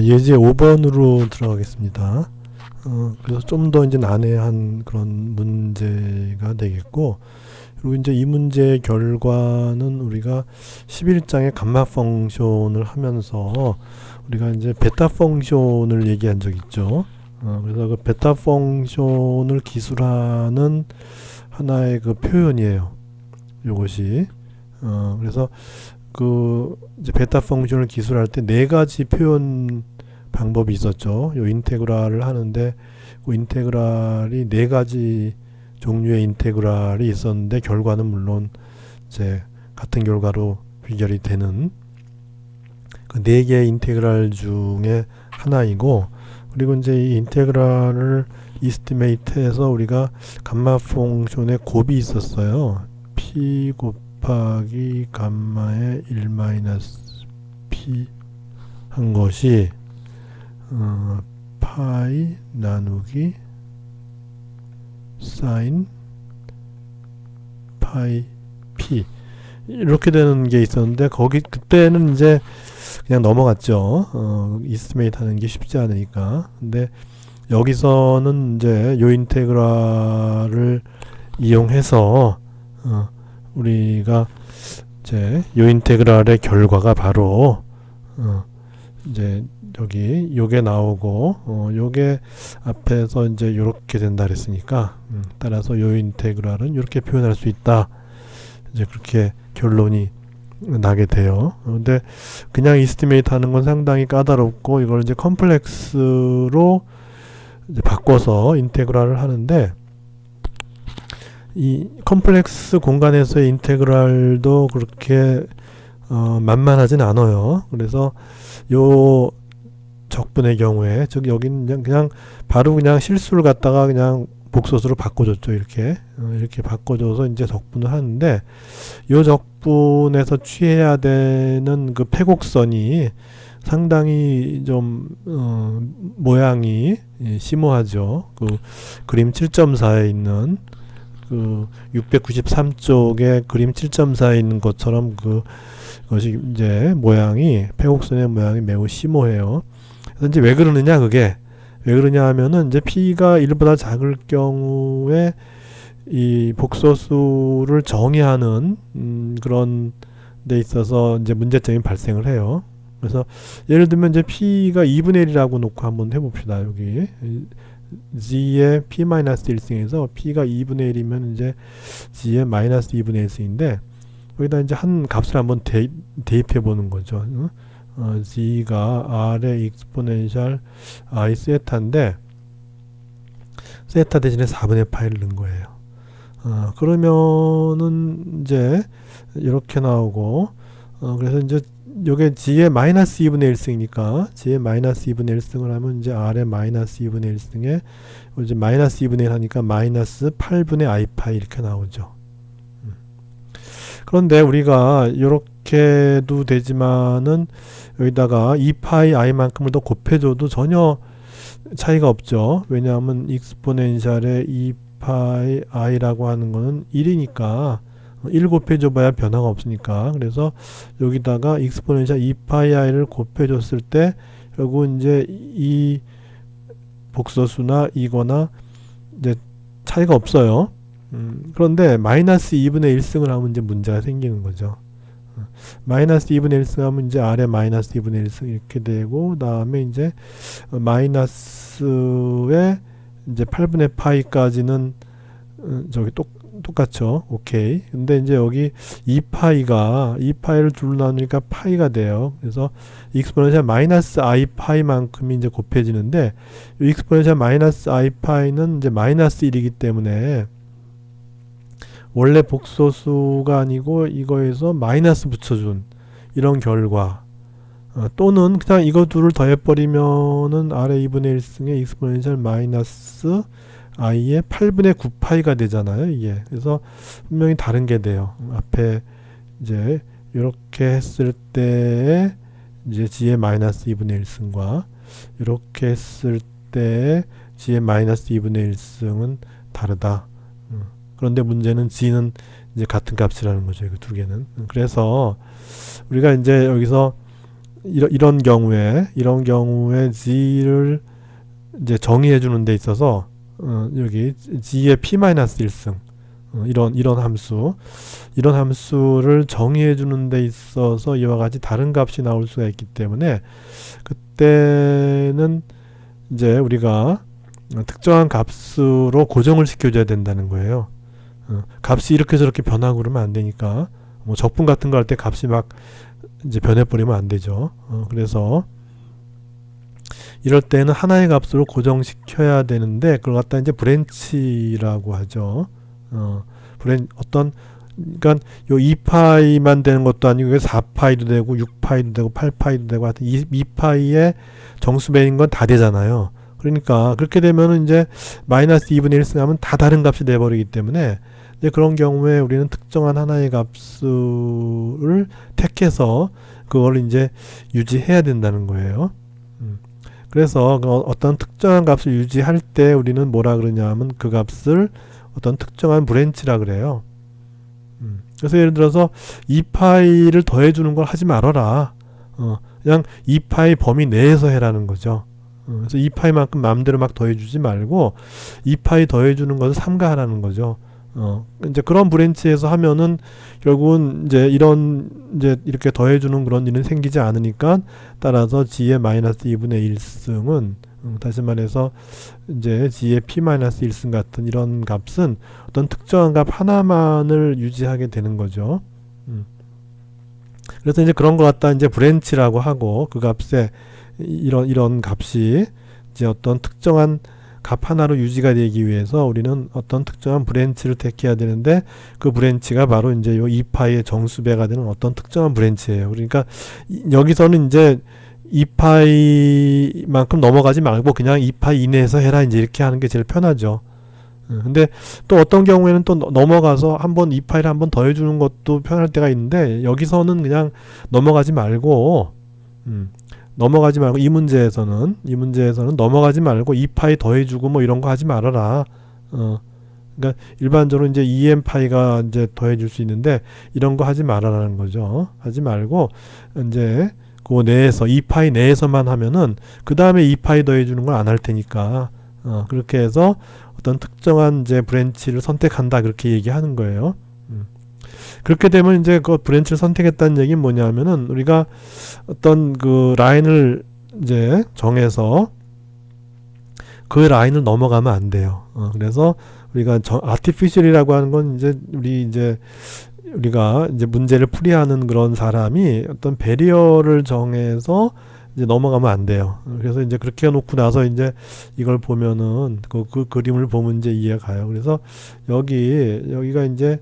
예제 5번으로 들어가겠습니다. 그래서 좀 더 이제 난해한 그런 문제가 되겠고, 그리고 이제 이 문제의 결과는 우리가 11장의 감마 펑션을 하면서 우리가 이제 베타 펑션을 얘기한 적 있죠. 그래서 그 베타 펑션을 기술하는 하나의 그 표현이에요. 요것이. 그래서 그 이제 베타 펑션을 기술할 때 네 가지 표현 방법이 있었죠. 요 인테그랄을 하는데 그 인테그랄이 네 가지 종류의 인테그랄이 있었는데 결과는 물론 이제 같은 결과로 비결이 되는 그 네 개의 인테그랄 중에 하나이고, 그리고 이제 이 인테그랄을 이스티메이트해서 우리가 감마 펑션의 곱이 있었어요. p 곱하기 감마의 1 마이너스 p 한 것이 파이 나누기 사인 파이 p 이렇게 되는 게 있었는데, 거기 그때는 이제 그냥 넘어갔죠. 이스티메이트 하는 게 쉽지 않으니까. 근데 여기서는 이제 요 인테그랄을 이용해서 우리가 이제 요 인테그랄의 결과가 바로 이제 여기 요게 나오고 요게 앞에서 이제 요렇게 된다 그랬으니까 따라서 요 인테그랄은 요렇게 표현할 수 있다. 이제 그렇게 결론이 나게 돼요. 근데 그냥 이스티메이트 하는 건 상당히 까다롭고, 이걸 이제 컴플렉스로 이제 바꿔서 인테그랄을 하는데, 이 컴플렉스 공간에서의 인테그랄도 그렇게 만만하진 않아요. 그래서 요 적분의 경우에, 즉 여기는 그냥 바로 그냥 실수를 갖다가 그냥 복소수로 바꿔줬죠. 이렇게 바꿔줘서 이제 적분을 하는데, 요 적분에서 취해야 되는 그 패곡선이 상당히 좀 모양이 심오하죠. 그 그림 7.4에 있는 그 693쪽에 그림 7.4에 있는 것처럼 그것이 이제 모양이, 패곡선의 모양이 매우 심오해요. 그래서 이제 왜 그러느냐, 그게 왜 그러냐 하면은 이제 p가 1보다 작을 경우에 이 복소수를 정의하는 그런 데 있어서 이제 문제점이 발생을 해요. 그래서 예를 들면 이제 p가 2분의 1이라고 놓고 한번 해봅시다. 여기 g의 p-1승에서 p가 2분의 1이면 이제 g의 마이너스 2분의 1승인데, 여기다 이제 한 값을 한번 대입해 보는 거죠. g가 r의 익스포넨셜 i 세타인데, 세타 대신에 4분의 파이를 넣은 거예요. 그러면은 이제 이렇게 나오고, 그래서 이제 요게 g의 마이너스 2분의 1승이니까 g의 마이너스 2분의 1승을 하면 이제 r의 마이너스 2분의 1승에 이제 마이너스 2분의 1 하니까 마이너스 8분의 i 파이 이렇게 나오죠. 그런데 우리가 이렇게도 되지만은 여기다가 2파이 i만큼을 더 곱해줘도 전혀 차이가 없죠. 왜냐하면 익스포넨셜의 2파이 i라고 하는 거는 1이니까 1 곱해줘봐야 변화가 없으니까. 그래서 여기다가 익스포넨셜 2파이 i를 곱해줬을 때 결국 이제 이 복소수나 이거나 이제 차이가 없어요. 그런데 마이너스 2분의 1승을 하면 이제 문제가 생기는 거죠. 마이너스 2분의 1승 하면 이제 r의 마이너스 2분의 1승 이렇게 되고, 그 다음에 이제 마이너스에 이제 8분의 파이까지는 저기 똑같죠. 오케이. 근데 이제 여기 2파이를 둘로 나누니까 파이가 돼요. 그래서 익스포넨셜 마이너스 i 파이만큼이 이제 곱해지는데, 이 익스포넨셜 마이너스 i 파이는 이제 마이너스 1이기 때문에 원래 복소수가 아니고 이거에서 마이너스 붙여준 이런 결과, 또는 그냥 이거 둘을 더해버리면은 r의 2분의 1승의 익스포넨셜 마이너스 i의 8분의 9파이가 되잖아요, 이게. 그래서 분명히 다른 게 돼요. 앞에 이제 이렇게 했을 때 이제 g의 마이너스 2분의 1승과 이렇게 했을 때 g의 마이너스 2분의 1승은 다르다. 그런데 문제는 g는 이제 같은 값이라는 거죠. 그 두 개는. 그래서 우리가 이제 여기서 이런 경우에 g를 이제 정의해 주는 데 있어서 여기 g의 p-1승 이런 함수를 정의해 주는 데 있어서 이와 같이 다른 값이 나올 수가 있기 때문에 그때는 이제 우리가 특정한 값으로 고정을 시켜줘야 된다는 거예요. 값이 이렇게 저렇게 변하고 그러면 안 되니까 뭐 적분 같은 거 할 때 값이 막 이제 변해버리면 안 되죠. 그래서 이럴 때는 하나의 값으로 고정시켜야 되는데 그걸 갖다 이제 브랜치라고 하죠. 그러니까 요 2파이만 되는 것도 아니고 4파이도 되고 6파이도 되고 8파이도 되고 하여튼 2파이의 정수배인 건 다 되잖아요. 그러니까 그렇게 되면은 이제 마이너스 2분의 1승 하면 다 다른 값이 돼버리기 때문에 이제 그런 경우에 우리는 특정한 하나의 값을 택해서 그걸 이제 유지해야 된다는 거예요. 그래서 어떤 특정한 값을 유지할 때 우리는 뭐라 그러냐면 그 값을 어떤 특정한 브랜치라 그래요. 그래서 예를 들어서 2파이를 더해주는 걸 하지 말아라. 그냥 2파이 범위 내에서 해라는 거죠. 그래서 2파이만큼 마음대로 막 더해주지 말고 2파이 더해주는 것을 삼가하라는 거죠. 이제 그런 브랜치에서 하면은 결국은 이제 이렇게 더해주는 그런 일은 생기지 않으니까 따라서 g의 마이너스 2분의 1승은 다시 말해서 이제 g의 p-1승 같은 이런 값은 어떤 특정한 값 하나만을 유지하게 되는 거죠. 그래서 이제 그런 것 갖다 이제 브랜치라고 하고 그 값에 이런 값이 이제 어떤 특정한 값 하나로 유지가 되기 위해서 우리는 어떤 특정한 브랜치를 택해야 되는데 그 브랜치가 바로 이제 요 2파이의 정수배가 되는 어떤 특정한 브랜치예요. 그러니까 여기서는 이제 2파이만큼 넘어가지 말고 그냥 2파이 이내에서 해라 이제 이렇게 하는 게 제일 편하죠. 근데 또 어떤 경우에는 또 넘어가서 한번 2파이를 한번 더해주는 것도 편할 때가 있는데 여기서는 그냥 넘어가지 말고 이 문제에서는 넘어가지 말고 2파이 더해주고 뭐 이런 거 하지 말아라. 그러니까 일반적으로 이제 2n파이가 이제 더해줄 수 있는데 이런 거 하지 말아라는 거죠. 하지 말고 이제 그 내에서 2파이 내에서만 하면은 그 다음에 2파이 더해주는 걸 안 할 테니까 그렇게 해서 어떤 특정한 이제 브랜치를 선택한다 그렇게 얘기하는 거예요. 그렇게 되면 이제 그 브랜치를 선택했다는 얘기는 뭐냐면은 우리가 어떤 그 라인을 이제 정해서 그 라인을 넘어가면 안 돼요. 그래서 우리가 아티피셜이라고 하는 건 이제 우리가 이제 문제를 풀이하는 그런 사람이 어떤 배리어를 정해서 이제 넘어가면 안 돼요. 그래서 이제 그렇게 해놓고 나서 이제 이걸 보면은 그 그림을 보면 이제 이해가 가요. 그래서 여기가 이제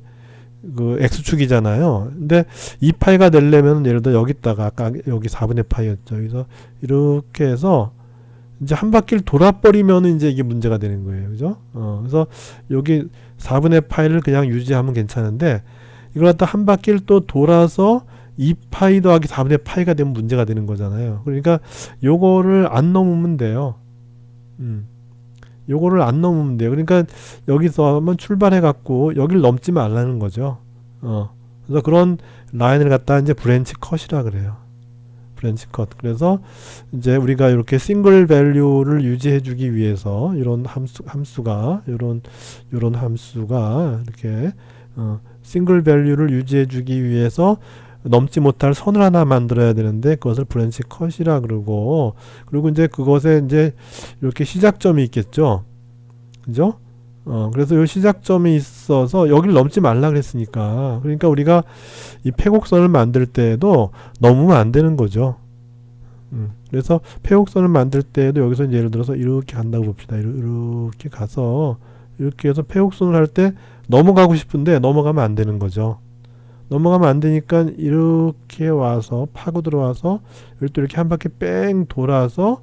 그 x축이잖아요. 근데 2파이가 되려면 예를 들어 여기다가 아까 여기 4분의 파이였죠. 그래서 이렇게 해서 이제 한 바퀴를 돌아버리면 이제 이게 문제가 되는 거예요. 그죠? 그래서 여기 4분의 파이를 그냥 유지하면 괜찮은데 이걸 갖다 한 바퀴를 또 돌아서 2파이 더하기 4분의 파이가 되면 문제가 되는 거잖아요. 그러니까 요거를 안 넘으면 돼요. 요거를 안 넘으면 돼요. 그러니까 여기서 한번 출발해 갖고 여기를 넘지 말라는 거죠. 그래서 그런 라인을 갖다 이제 브랜치 컷이라 그래요. 브랜치 컷. 그래서 이제 우리가 이렇게 싱글 밸류를 유지해 주기 위해서 이런 함수가 이런 함수가 이렇게 싱글 밸류를 유지해 주기 위해서 넘지 못할 선을 하나 만들어야 되는데 그것을 브랜치 컷이라 그러고 그리고 이제 그것에 이제 이렇게 시작점이 있겠죠. 그죠? 그래서 이 시작점이 있어서 여기를 넘지 말라 그랬으니까 그러니까 우리가 이 패곡선을 만들 때에도 넘으면 안 되는 거죠. 그래서 패곡선을 만들 때에도 여기서 이제 예를 들어서 이렇게 간다고 봅시다. 이렇게 가서 이렇게 해서 패곡선을 할 때 넘어가고 싶은데 넘어가면 안 되는 거죠. 넘어가면 안 되니까 이렇게 와서 파고 들어와서 또 이렇게 한 바퀴 뺑 돌아서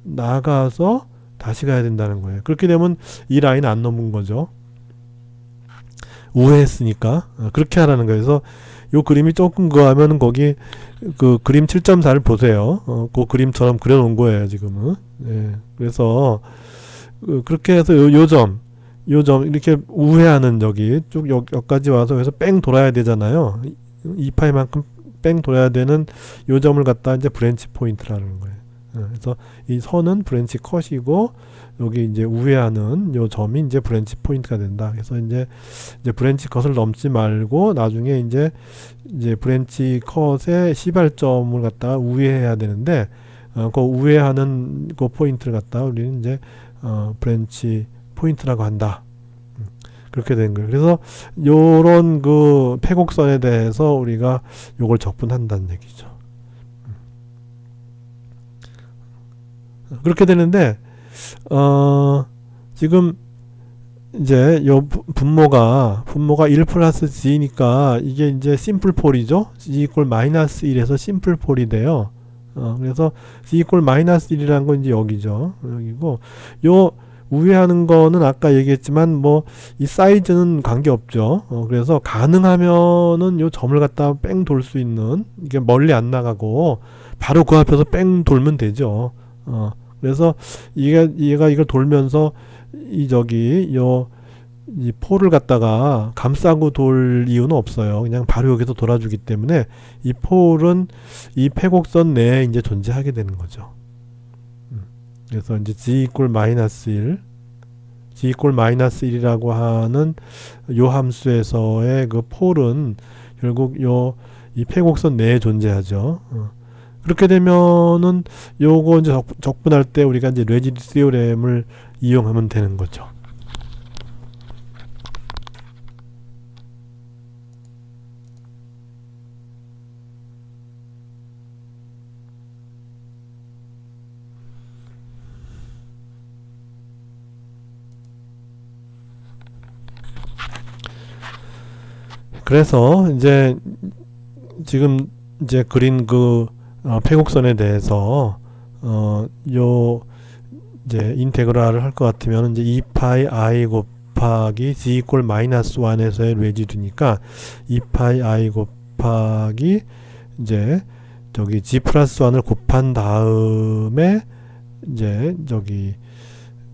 나가서 다시 가야 된다는 거예요. 그렇게 되면 이 라인 안 넘은 거죠. 우회했으니까 그렇게 하라는 거예요. 그래서 요 그림이 조금 그거 하면은 거기 그 그림 7.4를 보세요. 그 그림처럼 그려놓은 거예요 지금은. 그래서 그렇게 해서 요점 이렇게 우회하는 저기 쭉 여기까지 와서 여기서 뺑 돌아야 되잖아요. 2파이만큼 뺑 돌아야 되는 요 점을 갖다 이제 브랜치 포인트라는 거예요. 그래서 이 선은 브랜치 컷이고 여기 이제 우회하는 요 점이 이제 브랜치 포인트가 된다. 그래서 이제 브랜치 컷을 넘지 말고 나중에 이제 브랜치 컷의 시발점을 갖다가 우회해야 되는데 그 우회하는 그 포인트를 갖다가 우리는 이제 브랜치 포인트라고 한다. 그렇게 된 거예요. 그래서 요런 그 패곡선에 대해서 우리가 요걸 적분한다는 얘기죠. 그렇게 되는데 지금 이제 요 분모가 1 플러스 g니까 이게 이제 심플 폴이죠. g 이퀄 마이너스 1에서 심플 폴이 돼요. 그래서 g 이퀄 마이너스 1이라는 건 이제 여기죠. 여기고 요 우회하는 거는 아까 얘기했지만 뭐 이 사이즈는 관계없죠. 그래서 가능하면은 요 점을 갖다 뺑 돌 수 있는, 이게 멀리 안 나가고 바로 그 앞에서 뺑 돌면 되죠. 그래서 얘가 이걸 돌면서 이 폴을 갖다가 감싸고 돌 이유는 없어요. 그냥 바로 여기서 돌아주기 때문에 이 폴은 이 패곡선 내에 이제 존재하게 되는 거죠. 그래서 이제 g 이퀄 마이너스 1, g 이퀄 마이너스 1이라고 하는 요 함수에서의 그 폴은 결국 이 패곡선 내에 존재하죠. 그렇게 되면은 요거 이제 적분할 때 우리가 이제 레지드 시오렘을 이용하면 되는 거죠. 그래서 이제 지금 이제 그린 그 패곡선에 대해서 요 이제 인테그랄을 할 것 같으면 이제 2파이 i 곱하기 g 이퀄 마이너스 1에서의 레지드니까 2파이 i 곱하기 이제 저기 g 플러스 1을 곱한 다음에 이제 저기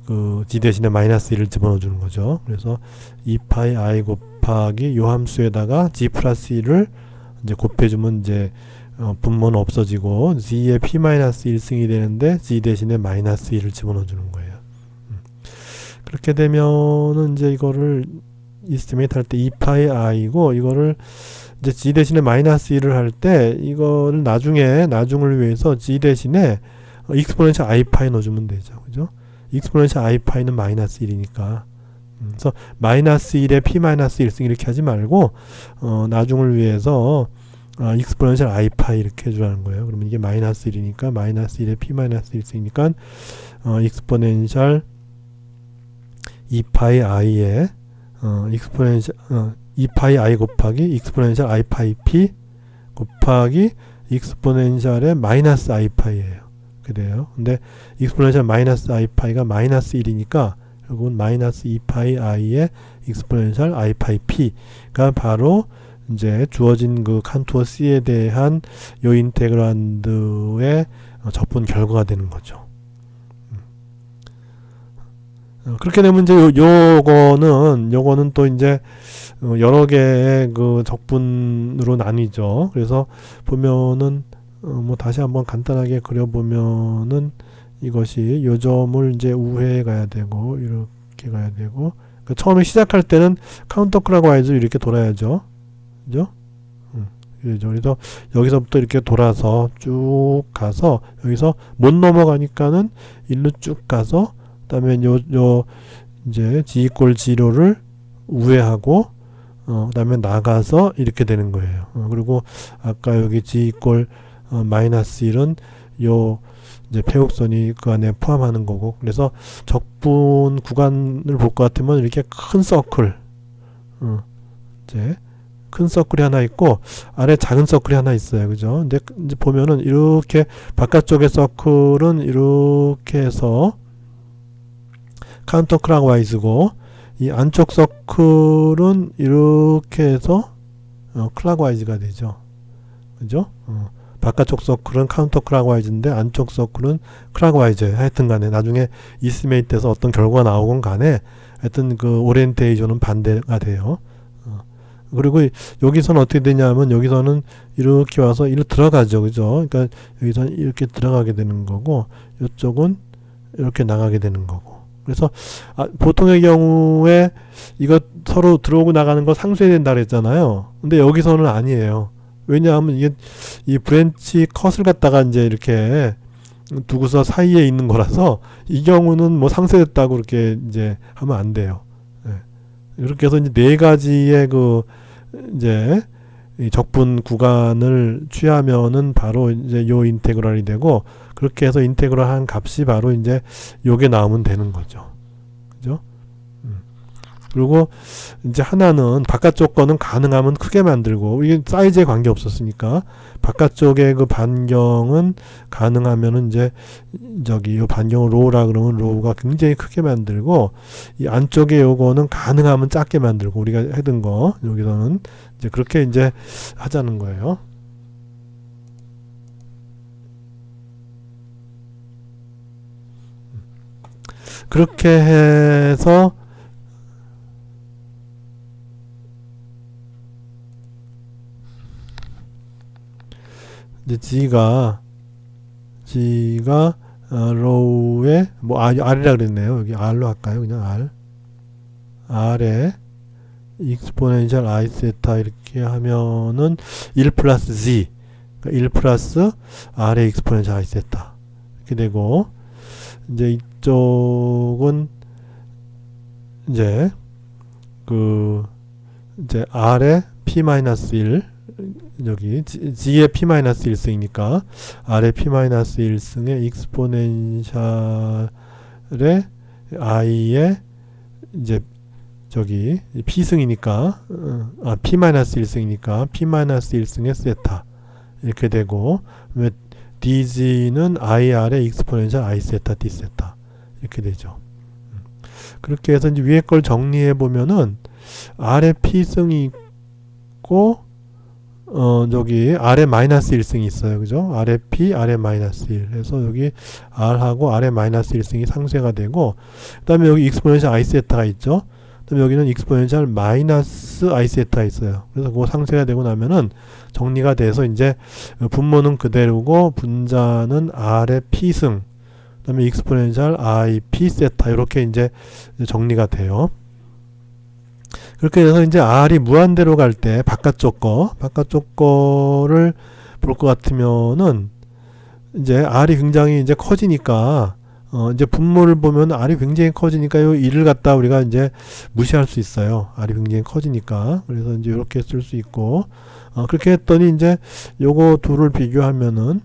그 g 대신에 마이너스 1을 집어넣어 주는 거죠. 그래서 2파이 i 곱하기 요 함수에다가 g 플러스 1을 이제 곱해주면 이제 분모는 없어지고 g의 p-1승이 되는데 g 대신에 마이너스 1을 집어넣어 주는 거예요. 그렇게 되면은 이제 이거를 이스티메이트 할 때 2파이 i고 이거를 이제 g 대신에 마이너스 1을 할 때 이거를 나중을 위해서 g 대신에 익스포넨셜 i 파이 넣어주면 되죠. 그죠? 익스포넨셜 i 파이는 마이너스 1이니까. 그래서 마이너스 1에 p-1승 이렇게 하지 말고 나중을 위해서 익스포넨셜 i 파이 이렇게 해주라는 거예요. 그러면 이게 마이너스 1이니까 마이너스 1에 p-1승이니까 익스포넨셜 2파이 i에 익스포넨셜 2파이 i 곱하기 익스포넨셜 i 파이 p 곱하기 익스포넨셜의 마이너스 i 파이예요. 그래요. 근데 익스포넨셜 마이너스 i 파이가 마이너스 1이니까 결국은 마이너스 2파이 i의 익스포넨셜 i 파이 p가 바로 이제 주어진 그 칸투어 C에 대한 요 인테그란드의 적분 결과가 되는 거죠. 그렇게 되면 이제 요거는 또 이제 여러 개의 그 적분으로 나뉘죠. 그래서 보면은 뭐 다시 한번 간단하게 그려보면은 이것이 요 점을 이제 우회해 가야 되고 이렇게 가야 되고, 그러니까 처음에 시작할 때는 카운터 클락와이즈 이렇게 돌아야죠. 그죠? 그래서 여기서부터 이렇게 돌아서 쭉 가서 여기서 못 넘어가니까는 일로 쭉 가서 그다음에 요 이제 g 이퀄 0를 우회하고 그다음에 나가서 이렇게 되는 거예요. 그리고 아까 여기 g 이퀄 마이너스 1은 요 이제 패곡선이 그 안에 포함하는 거고, 그래서 적분 구간을 볼 것 같으면 이렇게 큰 서클, 이제 큰 서클이 하나 있고 아래 작은 서클이 하나 있어요. 그죠? 근데 이제 보면은 이렇게 바깥쪽의 서클은 이렇게 해서 카운터 클락와이즈고 이 안쪽 서클은 이렇게 해서 클락와이즈가 되죠. 그죠? 바깥쪽 서클은 카운터 클락와이즈인데 안쪽 서클은 클락와이즈예요. 하여튼 간에 나중에 이스티메이트에서 어떤 결과가 나오건 간에 하여튼 그 오리엔테이션은 반대가 돼요. 그리고 여기서는 어떻게 되냐면 여기서는 이렇게 와서 이렇게 들어가죠. 그죠? 그러니까 여기서는 이렇게 들어가게 되는 거고 이쪽은 이렇게 나가게 되는 거고. 그래서 보통의 경우에 이거 서로 들어오고 나가는 거 상쇄해야 된다 그랬잖아요. 근데 여기서는 아니에요. 왜냐하면 이게 이 브랜치 컷을 갖다가 이제 이렇게 두고서 사이에 있는 거라서 이 경우는 뭐 상쇄됐다고 그렇게 이제 하면 안 돼요. 네. 이렇게 해서 이제 네 가지의 그 이제 이 적분 구간을 취하면은 바로 이제 요 인테그랄이 되고, 그렇게 해서 인테그랄 한 값이 바로 이제 요게 나오면 되는 거죠. 그죠? 그리고 이제 하나는 바깥쪽 거는 가능하면 크게 만들고, 이게 사이즈에 관계 없었으니까 바깥쪽의 그 반경은 가능하면은 이제 저기 요 반경을 로우라 그러면 로우가 굉장히 크게 만들고, 이 안쪽에 요거는 가능하면 작게 만들고, 우리가 했던 거 여기서는 이제 그렇게 이제 하자는 거예요. 그렇게 해서 이제 G가 로우에 뭐 R이라 그랬네요. 여기 R로 할까요? 그냥 R에 익스포넨셜 I 세타 이렇게 하면은 1 플러스 Z, 그러니까 1 플러스 R의 익스포넨셜 I 세타 이렇게 되고, 이제 이쪽은 이제 그 이제 R의 P-1 여기 G의 P-1승이니까 R의 P-1승의 익스포넨셜의 I의 이제 저기 P승이니까 P-1승이니까 P-1승의 세타 이렇게 되고, DG는 IR의 익스포넨셜 I 세타 D 세타 이렇게 되죠. 그렇게 해서 이제 위에 걸 정리해 보면은 R의 P승이 있고 저기 R의 마이너스 1승이 있어요. 그죠? R의 P, R의 마이너스 1. 그래서 여기 R하고 R의 마이너스 1승이 상쇄가 되고, 그 다음에 여기 익스포넨셜 I 세타가 있죠. 그 다음에 여기는 익스포넨셜 마이너스 I 세타가 있어요. 그래서 그거 상쇄가 되고 나면은 정리가 돼서 이제 분모는 그대로고 분자는 R의 P승, 그 다음에 익스포넨셜 I P 세타 이렇게 이제 정리가 돼요. 그렇게 해서 이제 R이 무한대로 갈 때 바깥쪽 거를 볼 것 같으면은 이제 R이 굉장히 이제 커지니까 이제 분모를 보면 R이 굉장히 커지니까 요 1을 갖다 우리가 이제 무시할 수 있어요. R이 굉장히 커지니까. 그래서 이제 이렇게 쓸 수 있고, 그렇게 했더니 이제 요거 둘을 비교하면은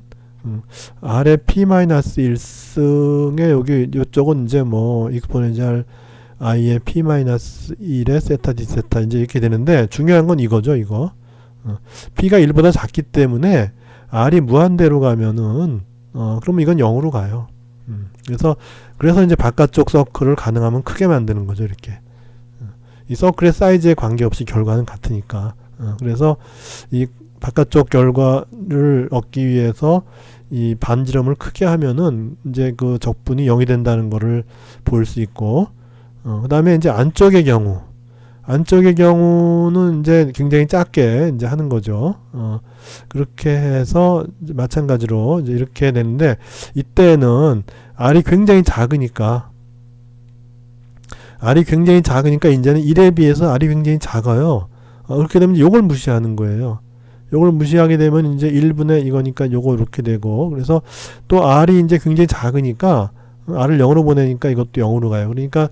R의 P-1승에 여기 요쪽은 이제 뭐 익스포넨셜 I의 P-1의 세타 D 세타 이제 이렇게 되는데, 중요한 건 이거죠. 이거 P가 1보다 작기 때문에 R이 무한대로 가면은 그러면 이건 0으로 가요. 그래서 이제 바깥쪽 서클을 가능하면 크게 만드는 거죠. 이렇게 이 서클의 사이즈에 관계없이 결과는 같으니까. 그래서 이 바깥쪽 결과를 얻기 위해서 이 반지름을 크게 하면은 이제 그 적분이 0이 된다는 거를 볼 수 있고, 그 다음에 이제 안쪽의 경우는 이제 굉장히 작게 이제 하는 거죠. 그렇게 해서 이제 마찬가지로 이제 이렇게 되는데, 이때는 R이 굉장히 작으니까 이제는 1에 비해서 R이 굉장히 작아요. 그렇게 되면 요걸 무시하는 거예요. 요걸 무시하게 되면 이제 1분의 이거니까 요거 이렇게 되고, 그래서 또 R이 이제 굉장히 작으니까 R을 0으로 보내니까 이것도 0으로 가요. 그러니까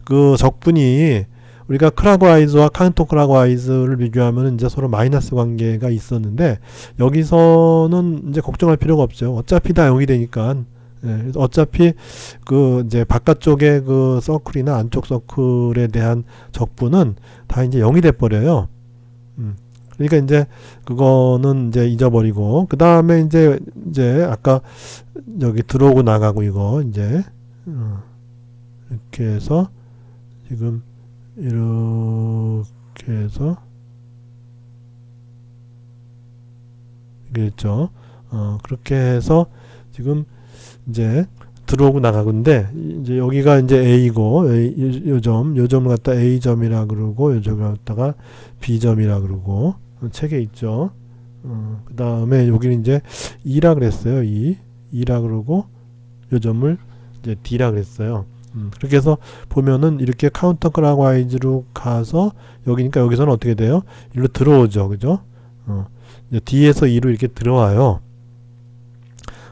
그 적분이 우리가 크라그와이즈와 카운터 크라그와이즈를 비교하면 이제 서로 마이너스 관계가 있었는데, 여기서는 이제 걱정할 필요가 없죠. 어차피 다 0이 되니까. 그래서 어차피 그 이제 바깥쪽의 그 서클이나 안쪽 서클에 대한 적분은 다 이제 0이 돼 버려요. 그러니까 이제 그거는 이제 잊어버리고, 그 다음에 이제 아까 여기 들어오고 나가고 이거 이제 이렇게 해서 지금 이렇게 해서 이게 있죠. 그렇게 해서 지금 이제 들어오고 나가는데 이제 여기가 이제 A고 요점을 갖다 A점이라 그러고 요점을 갖다가 B점이라 그러고 책에 있죠. 그 다음에 여기는 이제 E라 그랬어요. E라 그러고 요점을 이제 D라 그랬어요. 그렇게 해서 보면은 이렇게 카운터 클락와이즈로 가서 여기니까 여기서는 어떻게 돼요? 일로 들어오죠. 그죠? 이제 D에서 E로 이렇게 들어와요.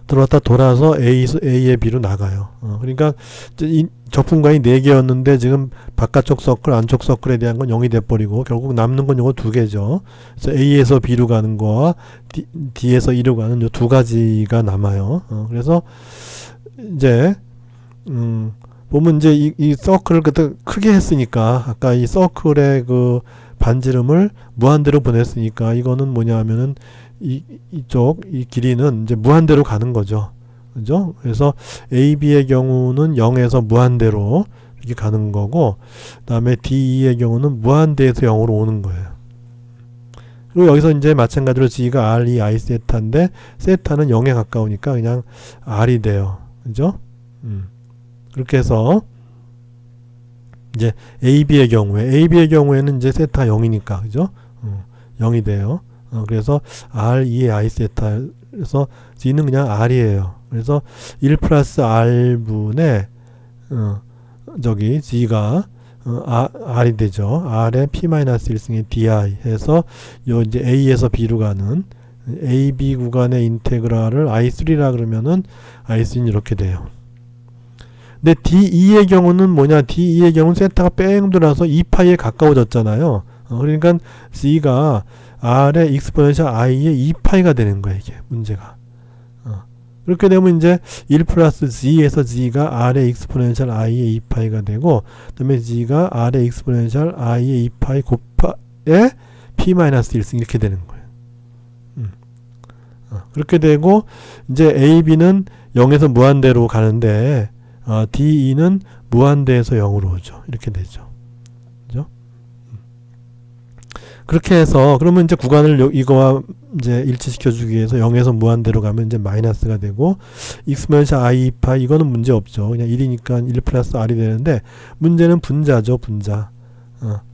들어왔다 돌아서 A의 B로 나가요. 그러니까 이 적분관이 4개였는데 지금 바깥쪽 서클, 안쪽 서클에 대한 건 0이 돼버리고 결국 남는 건 요거 2개죠. 그래서 A에서 B로 가는 거와 D에서 E로 가는 요 2가지가 남아요. 그래서 이제 보면 이제 이 서클을 그때 크게 했으니까 아까 이 서클의 그 반지름을 무한대로 보냈으니까 이거는 뭐냐 하면은 이쪽 이 길이는 이제 무한대로 가는 거죠. 그죠? 그래서 AB의 경우는 0에서 무한대로 이렇게 가는 거고, 그 다음에 DE의 경우는 무한대에서 0으로 오는 거예요. 그리고 여기서 이제 마찬가지로 G가 R, E, I 세타인데, 세타는 0에 가까우니까 그냥 R이 돼요. 그죠? 그렇게 해서, 이제 AB의 경우에는 이제 세타 0이니까, 그죠? 0이 돼요. 그래서 R, E, I 세타에서 G는 그냥 R이에요. 그래서 1 플러스 R분의 저기 G가 R이 되죠. R의 P-1승의 DI 해서 요 이제 A에서 B로 가는 AB 구간의 인테그랄을 I3라 그러면은 I3는 이렇게 돼요. 근데 DE의 경우는 뭐냐? DE의 경우는 세타가 뺑 돌아서 2파이에 가까워졌잖아요. 그러니까 G가 R의 익스포넨셜 I의 2파이가 되는 거예요. 이게 문제가. 그렇게 되면 이제 1 플러스 G에서 G가 R의 익스포넨셜 I의 2파이가 되고, 그 다음에 G가 R의 익스포넨셜 I의 2파이 곱하에 P-1승 이렇게 되는 거예요. 그렇게 되고 이제 AB는 0에서 무한대로 가는데 DE는 무한대에서 0으로 오죠. 이렇게 되죠. 그죠? 그렇게 해서 그러면 이제 구간을 이거와 이제 일치시켜 주기 위해서 0에서 무한대로 가면 이제 마이너스가 되고, 익스포넨셜 I 2파이 이거는 문제 없죠. 그냥 1이니까 1 플러스 R이 되는데, 문제는 분자죠.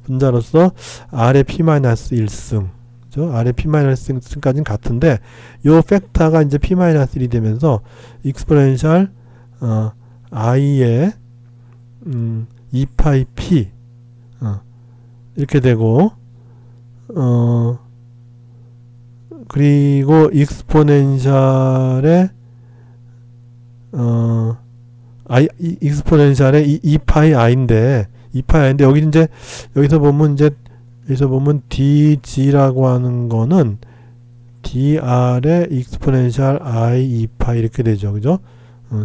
분자로서 R의 P-1승, 그죠? R의 P-1승까지는 같은데 요 팩터가 이제 P-1이 되면서 익스포넨셜 I의 2파이 P 이렇게 되고, 그리고 익스포넨셜의 익스포넨셜의 2파이 I인데 여기 이제 여기서 보면 DG라고 하는 거는 DR의 익스포넨셜 I 2파이 이렇게 되죠. 그죠?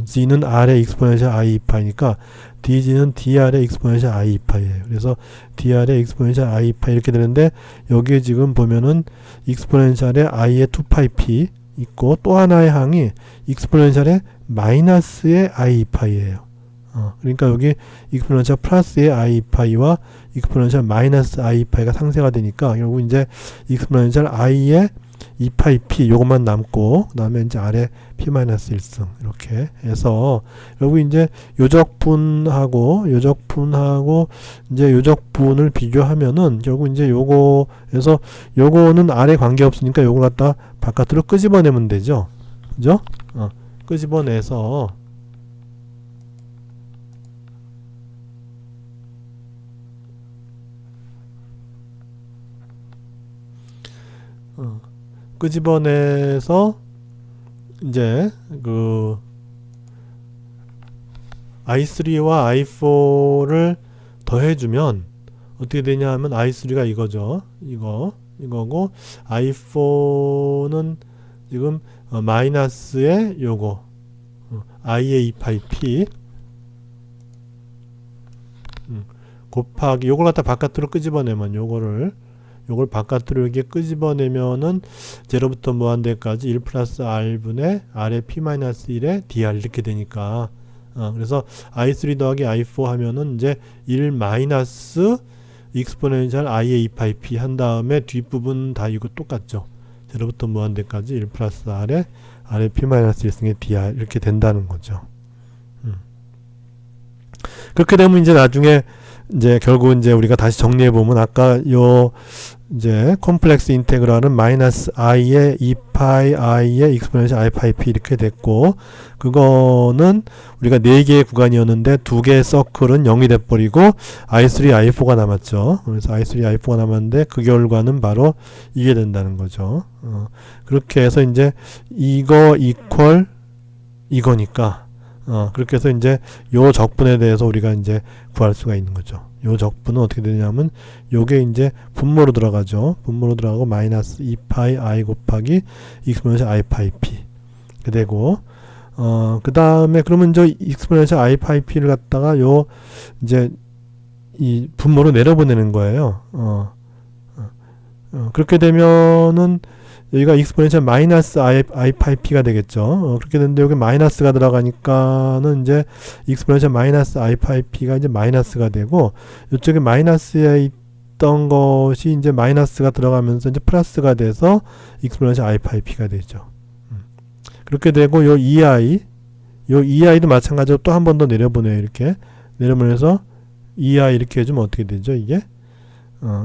G는 R의 익스포넨셜 I 2파이니까 DG는 DR의 익스포넨셜 I 2파이예요. 그래서 DR의 익스포넨셜 I 2파이 이렇게 되는데, 여기에 지금 보면은 익스포넨셜의 I의 2파이 P 있고, 또 하나의 항이 익스포넨셜의 마이너스의 I 2파이예요. 그러니까 여기 익스포넨셜 플러스의 I 2파이와 익스포넨셜 마이너스 I 2파이가 상쇄가 되니까 결국 이제 익스포넨셜 I의 2파이 P 요것만 남고, 그 다음에 이제 아래 P-1승 이렇게 해서 결국 이제 요적분하고 이제 요적분을 비교하면은 결국 이제 요거에서 요거는 아래 관계없으니까 요걸 갖다 바깥으로 끄집어내면 되죠. 그죠? 끄집어내서 끄집어내서 이제 그 i3와 i4를 더해주면 어떻게 되냐 하면 i3가 이거죠. 이거고 i4는 지금 마이너스의 요거 i의 2파이 p 곱하기 요걸 갖다 바깥으로 끄집어내면 요걸 바깥으로 이렇게 끄집어내면은 0부터 무한대까지 1 플러스 R분의 R의 P-1의 DR 이렇게 되니까 그래서 I3 더하기 I4 하면은 이제 1 마이너스 익스포넨셜 I의 2파이 P 한 다음에 뒷부분 다 이거 똑같죠. 0부터 무한대까지 1 플러스 R의 P-1승의 DR 이렇게 된다는 거죠. 그렇게 되면 이제 나중에 이제 결국 이제 우리가 다시 정리해 보면 아까 요 이제 콤플렉스 인테그랄은 마이너스 i의 2파이 i의 익스포넨셜 i 파이 p 이렇게 됐고, 그거는 우리가 4개의 구간이었는데 2개의 서클은 0이 돼버리고 i3, i4가 남았죠. 그래서 i3, i4가 남았는데 그 결과는 바로 이게 된다는 거죠. 그렇게 해서 이제 이거 이퀄 이거니까 그렇게 해서 이제 요 적분에 대해서 우리가 이제 구할 수가 있는 거죠. 요 적분은 어떻게 되냐면 요게 이제 분모로 들어가죠. 분모로 들어가고 마이너스 2파이 i 곱하기 익스포넨셜 i 파이 p 이렇게 되고, 그 다음에 그러면 저 익스포넨셜 i 파이 p를 갖다가 요 이제 이 분모로 내려보내는 거예요. 그렇게 되면은 여기가 익스포넨셜 마이너스 i 파이 p가 되겠죠. 그렇게 되는데 여기 마이너스가 들어가니까는 이제 익스포넨셜 마이너스 i 파이 p가 이제 마이너스가 되고, 이쪽에 마이너스에 있던 것이 이제 마이너스가 들어가면서 이제 플러스가 돼서 익스포넨셜 i 파이 p가 되죠. 그렇게 되고 요 ei도 마찬가지로 또 한 번 더 내려보내요. 이렇게 내려보내서 ei 이렇게 해주면 어떻게 되죠? 이게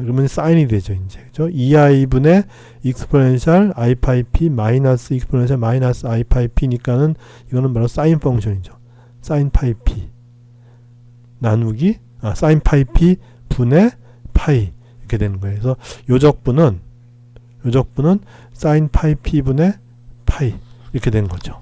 그러면 사인이 되죠, 이제. 그죠? 2i분의 익스포넨셜 i 파이 p 마이너스 익스포넨셜 마이너스 i 파이 p니까는 이거는 바로 사인 펑션이죠. 사인 파이 p 나누기 사인 파이 p 분의 파이 이렇게 되는 거예요. 그래서 요 적분은 사인 파이 p 분의 파이 이렇게 되는 거죠.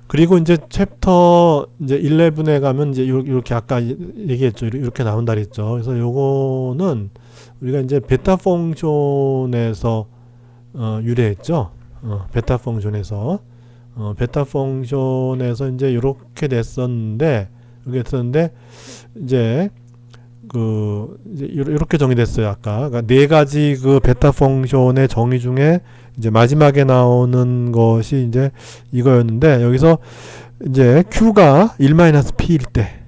그리고 이제 챕터 이제 11에 가면 이제 이렇게 아까 얘기했죠. 이렇게 나온다 그랬죠. 그래서 요거는 우리가 이제 베타 펑션에서 유래했죠. 베타 펑션에서 이제 이렇게 됐었는데 이제 이제 이렇게 정의됐어요. 아까 그러니까 4가지 그 베타 펑션의 정의 중에 이제 마지막에 나오는 것이 이제 이거였는데, 여기서 이제 q가 1-p일 때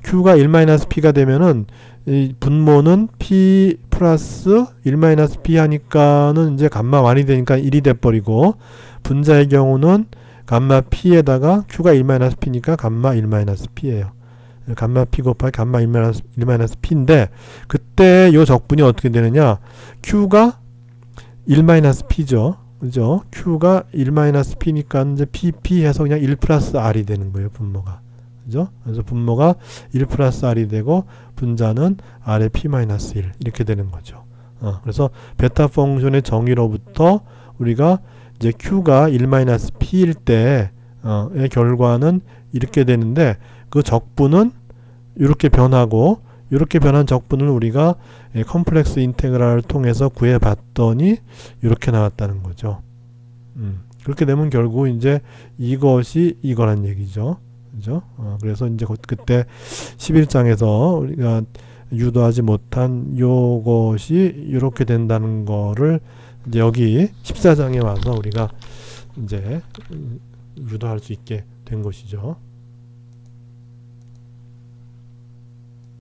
q가 1-p가 되면은 이 분모는 p 플러스 1-p 하니까는 이제 감마 1이 되니까 1이 돼버리고, 분자의 경우는 감마 p에다가 q가 1-p니까 감마 1-p예요. 감마 p 곱하기 감마 1-p인데, 그때 요 적분이 어떻게 되느냐, q가 1-p죠. 그죠? q가 1-p니까 이제 pp 해서 그냥 1 플러스 r이 되는 거예요, 분모가. 그죠? 그래서 분모가 1 플러스 r이 되고, 분자는 r의 p-1 이렇게 되는 거죠. 그래서 베타 펑션의 정의로부터 우리가 이제 q가 1-p일 때의 결과는 이렇게 되는데, 그 적분은 이렇게 변하고, 이렇게 변한 적분을 우리가 컴플렉스 인테그랄을 통해서 구해봤더니 이렇게 나왔다는 거죠. 그렇게 되면 결국 이제 이것이 이거란 얘기죠. 그죠? 그래서 이제 그때 11장에서 우리가 유도하지 못한 요것이 이렇게 된다는 거를 이제 여기 14장에 와서 우리가 이제 유도할 수 있게 된 것이죠.